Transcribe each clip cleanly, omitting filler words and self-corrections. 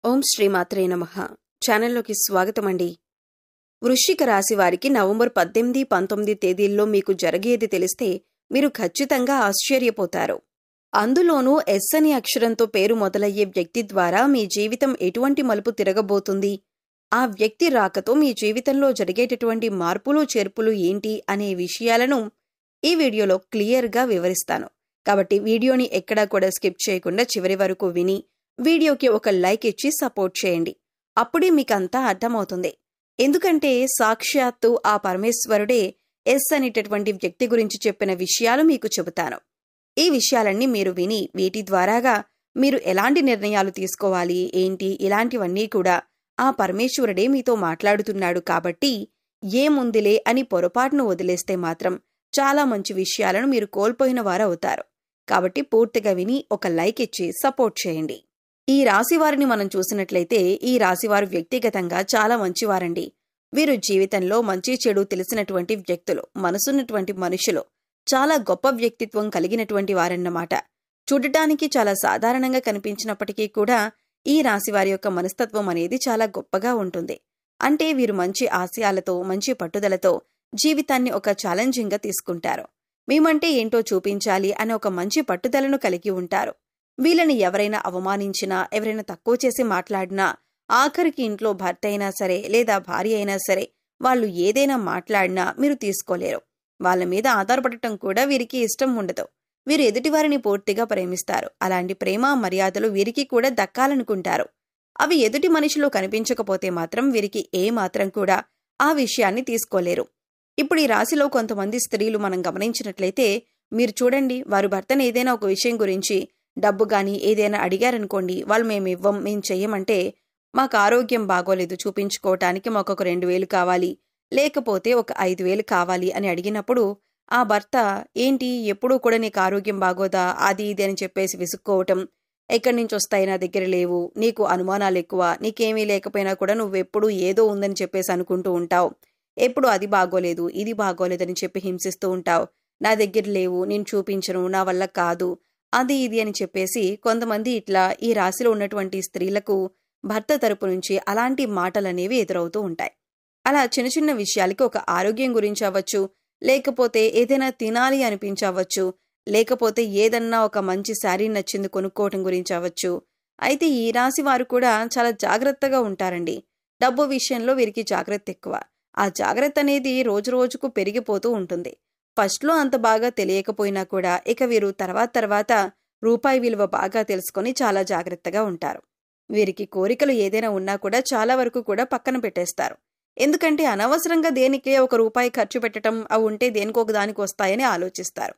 ఓం శ్రీమాత్రే నమః. ఛానల్లోకి స్వాగతమండి. వృశ్చిక రాశి వారికి నవంబర్ 18, 19 తేదీల్లో మీకు జరిగేది తెలిస్తే మీరు ఖచ్చితంగా ఆశ్చర్యపోతారు. అందులోనూ ఎస్ అని అక్షరంతో పేరు మొదలయ్యే వ్యక్తి ద్వారా మీ జీవితం ఎటువంటి మలుపు తిరగబోతుంది, ఆ వ్యక్తి రాకతో మీ జీవితంలో జరిగేటటువంటి మార్పులు చేర్పులు ఏంటి అనే విషయాలను ఈ వీడియోలో క్లియర్గా వివరిస్తాను. కాబట్టి వీడియోని ఎక్కడా కూడా స్కిప్ చేయకుండా చివరి వరకు విని వీడియోకి ఒక లైక్ ఇచ్చి సపోర్ట్ చేయండి. అప్పుడే మీకంతా అర్థమవుతుంది. ఎందుకంటే సాక్షాత్తు ఆ పరమేశ్వరుడే ఎస్ అనేటటువంటి వ్యక్తి గురించి చెప్పిన విషయాలు మీకు చెబుతాను. ఈ విషయాలన్నీ మీరు విని వీటి ద్వారాగా మీరు ఎలాంటి నిర్ణయాలు తీసుకోవాలి ఏంటి ఇలాంటివన్నీ కూడా ఆ పరమేశ్వరుడే మీతో మాట్లాడుతున్నాడు. కాబట్టి ఏముందిలే అని పొరపాటును వదిలేస్తే మాత్రం చాలా మంచి విషయాలను మీరు కోల్పోయిన వారవుతారు. కాబట్టి పూర్తిగా విని ఒక లైక్ ఇచ్చి సపోర్ట్ చేయండి. ఈ రాశివారిని మనం చూసినట్లయితే ఈ రాశివారు వ్యక్తిగతంగా చాలా మంచివారండి. వీరు జీవితంలో మంచి చెడు తెలిసినటువంటి వ్యక్తులు, మనసున్నటువంటి మనుషులు, చాలా గొప్ప వ్యక్తిత్వం కలిగినటువంటి వారన్నమాట. చూడటానికి చాలా సాధారణంగా కనిపించినప్పటికీ కూడా ఈ రాశివారి యొక్క మనస్తత్వం అనేది చాలా గొప్పగా ఉంటుంది. అంటే వీరు మంచి ఆశయాలతో మంచి పట్టుదలతో జీవితాన్ని ఒక ఛాలెంజింగ్గా తీసుకుంటారు. మేమంటే ఏంటో చూపించాలి అనే ఒక మంచి పట్టుదలను కలిగి ఉంటారు. వీళ్ళని ఎవరైనా అవమానించినా, ఎవరైనా తక్కువ చేసి మాట్లాడినా, ఆఖరికి ఇంట్లో భర్త అయినా సరే లేదా భార్య అయినా సరే వాళ్ళు ఏదైనా మాట్లాడినా మీరు తీసుకోలేరు. వాళ్ళ మీద ఆధారపడటం కూడా వీరికి ఇష్టం ఉండదు. వీరు ఎదుటివారిని పూర్తిగా ప్రేమిస్తారు. అలాంటి ప్రేమ మర్యాదలు వీరికి కూడా దక్కాలనుకుంటారు. అవి ఎదుటి మనిషిలో కనిపించకపోతే మాత్రం వీరికి ఏమాత్రం కూడా ఆ విషయాన్ని తీసుకోలేరు. ఇప్పుడు ఈ రాశిలో కొంతమంది స్త్రీలు మనం గమనించినట్లయితే మీరు చూడండి, వారు భర్తను ఏదైనా ఒక విషయం గురించి డబ్బు గాని ఏదైనా అడిగారనుకోండి, వాళ్ళు మేం చెయ్యమంటే మాకు ఆరోగ్యం బాగోలేదు చూపించుకోవటానికి మాకు ఒక 2,000 కావాలి, లేకపోతే ఒక 5,000 కావాలి అని అడిగినప్పుడు ఆ భర్త ఏంటి ఎప్పుడూ కూడా నీకు ఆరోగ్యం బాగోదా అది ఇది అని చెప్పేసి విసుక్కోవటం, ఎక్కడి నుంచి వస్తాయి నా దగ్గర లేవు, నీకు అనుమానాలు ఎక్కువ, నీకేమీ లేకపోయినా కూడా నువ్వెప్పుడు ఏదో ఉందని చెప్పేసి అనుకుంటూ ఉంటావు, ఎప్పుడు అది బాగోలేదు ఇది బాగోలేదని చెప్పి హింసిస్తూ ఉంటావు, నా దగ్గర లేవు, నేను చూపించను, నా వల్ల కాదు, అది ఇది అని చెప్పేసి కొంతమంది ఇట్లా ఈ రాశిలో ఉన్నటువంటి స్త్రీలకు భర్త తరపు నుంచి అలాంటి మాటలనేవి ఎదురవుతూ ఉంటాయి. అలా చిన్న చిన్న విషయాలకి ఒక ఆరోగ్యం గురించి అవ్వచ్చు, లేకపోతే ఏదైనా తినాలి అనిపించవచ్చు, లేకపోతే ఏదన్నా ఒక మంచి శారీ నచ్చింది కొనుక్కోవటం గురించి అవ్వచ్చు. అయితే ఈ రాశి వారు కూడా చాలా జాగ్రత్తగా ఉంటారండి. డబ్బు విషయంలో వీరికి జాగ్రత్త ఎక్కువ. ఆ జాగ్రత్త అనేది రోజు రోజుకు పెరిగిపోతూ ఉంటుంది. ఫస్ట్లో అంత బాగా తెలియకపోయినా కూడా ఇక వీరు తర్వాత రూపాయి విలువ బాగా తెలుసుకొని చాలా జాగ్రత్తగా ఉంటారు. వీరికి కోరికలు ఏదైనా ఉన్నా కూడా చాలా వరకు కూడా పక్కన పెట్టేస్తారు. ఎందుకంటే అనవసరంగా దేనికే ఒక రూపాయి ఖర్చు పెట్టడం, అవి ఉంటే దేనికో ఒక దానికి వస్తాయని ఆలోచిస్తారు.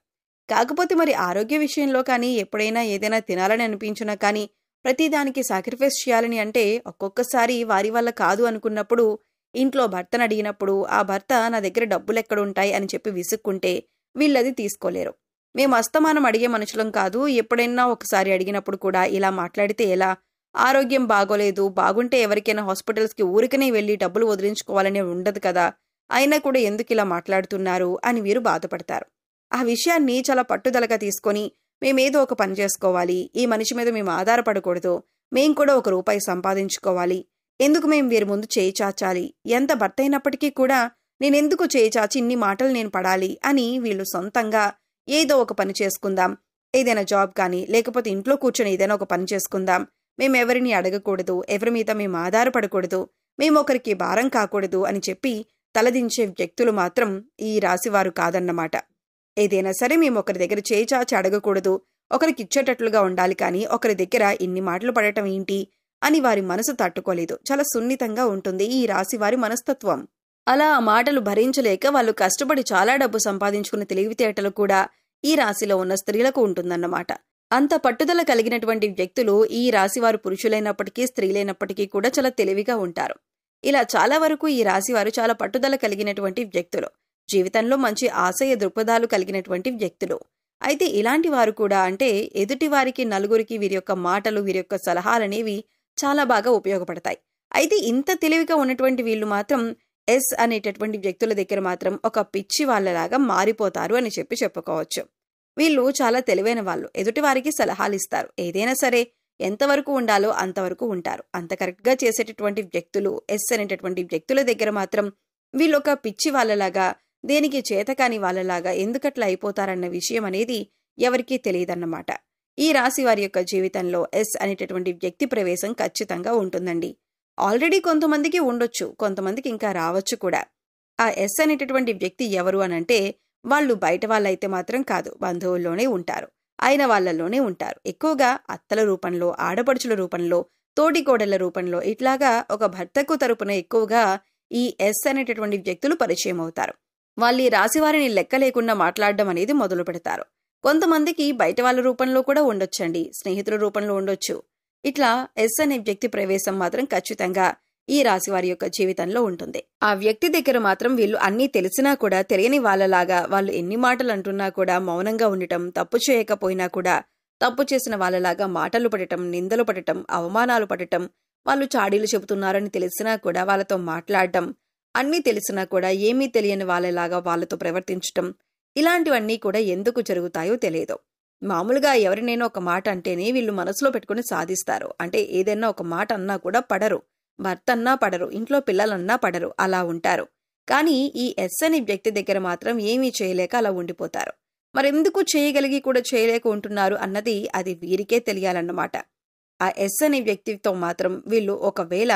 కాకపోతే మరి ఆరోగ్య విషయంలో కానీ ఎప్పుడైనా ఏదైనా తినాలని అనిపించినా కానీ ప్రతిదానికి సాక్రిఫైస్ చేయాలని అంటే ఒక్కొక్కసారి వారి వల్ల కాదు అనుకున్నప్పుడు ఇంట్లో భర్తను అడిగినప్పుడు ఆ భర్త నా దగ్గర డబ్బులు ఎక్కడుంటాయి అని చెప్పి విసుక్కుంటే వీళ్ళది తీసుకోలేరు. మేము అస్తమానం అడిగే మనుషులం కాదు, ఎప్పుడైనా ఒకసారి అడిగినప్పుడు కూడా ఇలా మాట్లాడితే ఎలా, ఆరోగ్యం బాగోలేదు, బాగుంటే ఎవరికైనా హాస్పిటల్స్కి ఊరికనే వెళ్ళి డబ్బులు వదిలించుకోవాలనే ఉండదు కదా, అయినా కూడా ఎందుకు ఇలా మాట్లాడుతున్నారు అని వీరు బాధపడతారు. ఆ విషయాన్ని చాలా పట్టుదలగా తీసుకొని మేమేదో ఒక పని చేసుకోవాలి, ఈ మనిషి మీద మేము ఆధారపడకూడదు, మేం కూడా ఒక రూపాయి సంపాదించుకోవాలి, ఎందుకు మేము వీరి ముందు చేయి చాచాలి, ఎంత భర్త అయినప్పటికీ కూడా నేనెందుకు చేయి చాచి ఇన్ని మాటలు నేను పడాలి అని వీళ్ళు సొంతంగా ఏదో ఒక పని చేసుకుందాం, ఏదైనా జాబ్ కానీ లేకపోతే ఇంట్లో కూర్చొని ఏదైనా ఒక పని చేసుకుందాం, మేమెవరిని అడగకూడదు, ఎవరి మీద మేము ఆధారపడకూడదు, మేము ఒకరికి భారం కాకూడదు అని చెప్పి తలదించే వ్యక్తులు మాత్రం ఈ రాశివారు కాదన్నమాట. ఏదైనా సరే మేము ఒకరి దగ్గర చేయి చాచి అడగకూడదు, ఒకరికి ఇచ్చేటట్లుగా ఉండాలి, కానీ ఒకరి దగ్గర ఇన్ని మాటలు పడటం ఏంటి అని వారి మనసు తట్టుకోలేదు. చాలా సున్నితంగా ఉంటుంది ఈ రాశివారి మనస్తత్వం. అలా ఆ మాటలు భరించలేక వాళ్ళు కష్టపడి చాలా డబ్బు సంపాదించుకున్న తెలివితేటలు కూడా ఈ రాశిలో ఉన్న స్త్రీలకు ఉంటుందన్నమాట. అంత పట్టుదల కలిగినటువంటి వ్యక్తులు ఈ రాశివారు పురుషులైనప్పటికీ స్త్రీలైనప్పటికీ కూడా చాలా తెలివిగా ఉంటారు. ఇలా చాలా వరకు ఈ రాశివారు చాలా పట్టుదల కలిగినటువంటి వ్యక్తులు, జీవితంలో మంచి ఆశయ దృక్పథాలు కలిగినటువంటి వ్యక్తులు. అయితే ఇలాంటి వారు కూడా అంటే ఎదుటి వారికి నలుగురికి వీరి యొక్క మాటలు వీరి యొక్క సలహాలనేవి చాలా బాగా ఉపయోగపడతాయి. అయితే ఇంత తెలివిగా ఉన్నటువంటి వీళ్ళు మాత్రం ఎస్ అనేటటువంటి వ్యక్తుల దగ్గర మాత్రం ఒక పిచ్చి వాళ్ళలాగా మారిపోతారు అని చెప్పుకోవచ్చు. వీళ్ళు చాలా తెలివైన వాళ్ళు, ఎదుటి వారికి సలహాలు ఇస్తారు. ఏదైనా సరే ఎంతవరకు ఉండాలో అంతవరకు ఉంటారు. అంత కరెక్ట్గా చేసేటటువంటి వ్యక్తులు ఎస్ అనేటటువంటి వ్యక్తుల దగ్గర మాత్రం వీళ్ళొక పిచ్చి వాళ్ళలాగా, దేనికి చేతకాని వాళ్ళలాగా ఎందుకట్లా అయిపోతారన్న విషయం అనేది ఎవరికీ తెలియదన్నమాట. ఈ రాశి వారి యొక్క జీవితంలో ఎస్ అనేటటువంటి వ్యక్తి ప్రవేశం ఖచ్చితంగా ఉంటుందండి. ఆల్రెడీ కొంతమందికి ఉండొచ్చు, కొంతమందికి ఇంకా రావచ్చు కూడా. ఆ ఎస్ అనేటటువంటి వ్యక్తి ఎవరు అనంటే వాళ్ళు బయట వాళ్ళైతే మాత్రం కాదు, బంధువుల్లోనే ఉంటారు, అయిన వాళ్ళలోనే ఉంటారు. ఎక్కువగా అత్తల రూపంలో, ఆడపడుచుల రూపంలో, తోటికోడళ్ల రూపంలో, ఇట్లాగా ఒక భర్తకు తరపున ఎక్కువగా ఈ ఎస్ అనేటటువంటి వ్యక్తులు పరిచయం అవుతారు. వాళ్ళు ఈ రాశివారిని లెక్క లేకుండా మాట్లాడడం అనేది మొదలు పెడతారు. కొంతమందికి బయట వాళ్ళ రూపంలో కూడా ఉండొచ్చండి, స్నేహితుల రూపంలో ఉండొచ్చు. ఇట్లా ఎస్ అనే వ్యక్తి ప్రవేశం మాత్రం ఖచ్చితంగా ఈ రాశి వారి యొక్క జీవితంలో ఉంటుంది. ఆ వ్యక్తి దగ్గర మాత్రం వీళ్ళు అన్నీ తెలిసినా కూడా తెలియని వాళ్ళలాగా, వాళ్ళు ఎన్ని మాటలు అంటున్నా కూడా మౌనంగా ఉండటం, తప్పు చేయకపోయినా కూడా తప్పు చేసిన వాళ్ళలాగా మాటలు పడటం, నిందలు పడటం, అవమానాలు పడటం, వాళ్ళు చాడీలు చెబుతున్నారని తెలిసినా కూడా వాళ్ళతో మాట్లాడటం, అన్నీ తెలిసినా కూడా ఏమీ తెలియని వాళ్ళలాగా వాళ్ళతో ప్రవర్తించటం, ఇలాంటివన్నీ కూడా ఎందుకు జరుగుతాయో తెలియదు. మామూలుగా ఎవరినైనా ఒక మాట అంటేనే వీళ్ళు మనసులో పెట్టుకుని సాధిస్తారు. అంటే ఏదైనా ఒక మాట అన్నా కూడా పడరు, భర్త అన్నా పడరు, ఇంట్లో పిల్లలన్నా పడరు, అలా ఉంటారు. కానీ ఈ ఎస్ అనే వ్యక్తి దగ్గర మాత్రం ఏమీ చేయలేక అలా ఉండిపోతారు. మరెందుకు చేయగలిగి కూడా చేయలేక ఉంటున్నారు అన్నది అది వీరికే తెలియాలన్నమాట. ఆ ఎస్ అనే వ్యక్తితో మాత్రం వీళ్ళు ఒకవేళ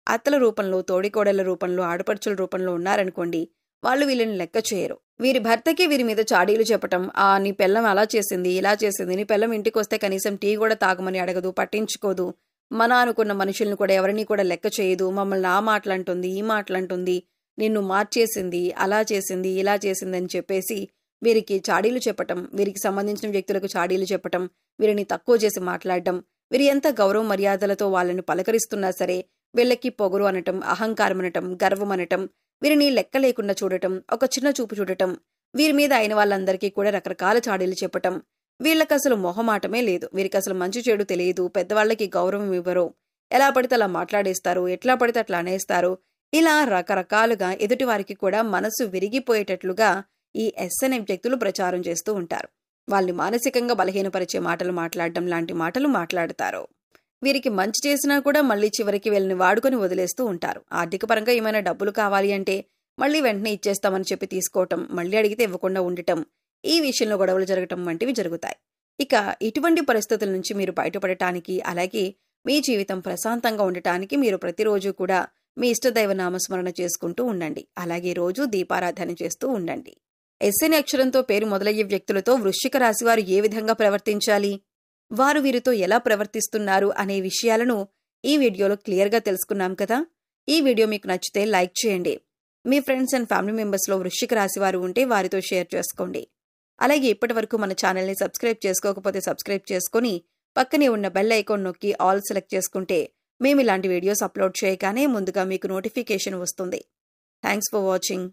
అత్తల రూపంలో, తోడికోడళ్ల రూపంలో, ఆడపడుచుల రూపంలో ఉన్నారనుకోండి, వాళ్ళు వీళ్ళని లెక్క చేయరు. వీరి భర్తకి వీరి మీద చాడీలు చెప్పటం, నీ పెళ్ళం అలా చేసింది, ఇలా చేసింది, నీ పెళ్ళం ఇంటికొస్తే కనీసం టీ కూడా తాగమని అడగదు, పట్టించుకోదు, మన అనుకున్న మనుషుల్ని కూడా ఎవరిని కూడా లెక్క చేయదు, మమ్మల్ని ఆ మాటలంటుంది, ఈ మాటలంటుంది, నిన్ను మార్చేసింది, అలా చేసింది, ఇలా చేసింది అని చెప్పేసి వీరికి చాడీలు చెప్పటం, వీరికి సంబంధించిన వ్యక్తులకు చాడీలు చెప్పటం, వీరిని తక్కువ చేసి మాట్లాడటం, వీరి ఎంత గౌరవ మర్యాదలతో వాళ్ళని పలకరిస్తున్నా సరే వీళ్ళకి పొగరు అనటం, అహంకారం అనటం, గర్వం అనటం, వీరిని లెక్క లేకుండా చూడటం, ఒక చిన్న చూపు చూడటం, వీరి మీద అయిన వాళ్ళందరికీ కూడా రకరకాల చాడీలు చెప్పటం, వీళ్ళకి అసలు మొహమాటమే లేదు, వీరికి అసలు మంచి చెడు తెలియదు, పెద్దవాళ్ళకి గౌరవం ఇవ్వరు, ఎలా పడితే అలా మాట్లాడేస్తారు, ఎట్లా పడితే అట్లా అనేస్తారు, ఇలా రకరకాలుగా ఎదుటి వారికి కూడా మనసు విరిగిపోయేటట్లుగా ఈ ఎస్ అనే వ్యక్తులు ప్రచారం చేస్తూ ఉంటారు. వాళ్ళని మానసికంగా బలహీనపరిచే మాటలు మాట్లాడడం లాంటి మాటలు మాట్లాడతారు. వీరికి మంచి చేసినా కూడా మళ్ళీ చివరికి వీళ్ళని వాడుకొని వదిలేస్తూ ఉంటారు. ఆర్థిక పరంగా ఏమైనా డబ్బులు కావాలి అంటే మళ్ళీ వెంటనే ఇచ్చేస్తామని చెప్పి తీసుకోవటం, మళ్ళీ అడిగితే ఇవ్వకుండా ఉండటం, ఈ విషయంలో గొడవలు జరగటం వంటివి జరుగుతాయి. ఇక ఇటువంటి పరిస్థితుల నుంచి మీరు బయటపడటానికి, అలాగే మీ జీవితం ప్రశాంతంగా ఉండటానికి మీరు ప్రతిరోజు కూడా మీ ఇష్టదైవ నామస్మరణ చేసుకుంటూ ఉండండి. అలాగే రోజు దీపారాధన చేస్తూ ఉండండి. ఎస్ అనే అక్షరంతో పేరు మొదలయ్యే వ్యక్తులతో వృశ్చిక రాశి వారు ఏ విధంగా ప్రవర్తించాలి, వారు వీరితో ఎలా ప్రవర్తిస్తున్నారు అనే విషయాలను ఈ వీడియోలో క్లియర్గా తెలుసుకున్నాం కదా. ఈ వీడియో మీకు నచ్చితే లైక్ చేయండి. మీ ఫ్రెండ్స్ అండ్ ఫ్యామిలీ మెంబర్స్లో వృశ్చిక రాశి వారు ఉంటే వారితో షేర్ చేసుకోండి. అలాగే ఇప్పటి వరకు మన ఛానల్ని సబ్స్క్రైబ్ చేసుకోకపోతే సబ్స్క్రైబ్ చేసుకుని పక్కనే ఉన్న బెల్ ఐకాన్ నొక్కి ఆల్ సెలెక్ట్ చేసుకుంటే మేము ఇలాంటి వీడియోస్ అప్లోడ్ చేయగానే ముందుగా మీకు నోటిఫికేషన్ వస్తుంది. Thanks for watching.